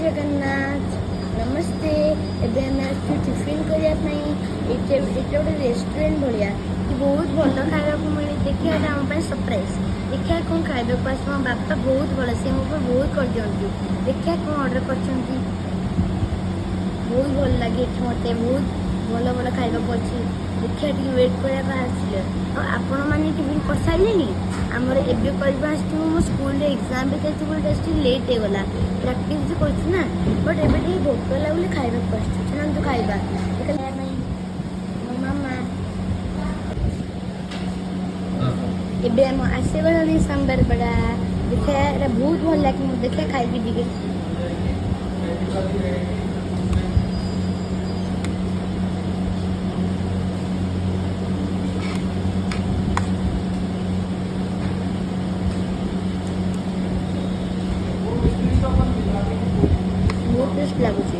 जगन्नाथ नमस्ते एबे हम आसु टिफिन करिया पई एटे गोटे रेस्टोरेंट भलिया कि बहुत भल खाइबा को मिले देखिए हम पे सरप्राइज देखिए कौन खाइबा को आस बापा बहुत भल से मो पर बहुत कर दियंती देखिए कौन ऑर्डर करछंती बहुत भल लगे मते बहुत भल भल खाइबा को अच्छी देखिए टी वेट करबा आसिले और आपण माने टिफिन कर साइलेनी आमर एबे करबा आसु मो स्कूल रे एग्जाम भी कैसे बोल जस्ट लेट हे गला प्रैक्टिस भी करछ ना बट एबे टी भोक लागले खाइबा को आसु चला तो खाइबा देखले नहीं मो मामा एबे हम आसे वाला नहीं सांबर बड़ा देखिए रे बहुत भल लागे मो देखिए खाइबी दिगे बहुत टेस्ट लाଗୁଛି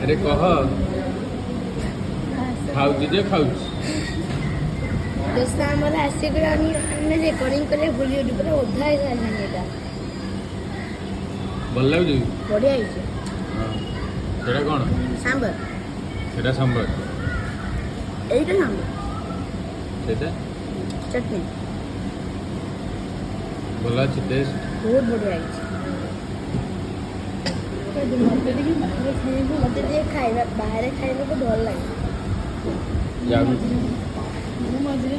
अरे कह खाऊ जे खाऊ दोस्त आमर आसिकरानी हमने रिकॉर्डिंग करे वीडियो ऊपर ओधा है सालानी एटा भल लागु बढ़िया है हां सेटा कोन सांबर सेटा सांबर एटा सांबर सेटा चटनी भल अछि टेस्ट बहुत बढ़िया है मत खाइबा बाहर खाइबा को भल लागे जाऊ मझे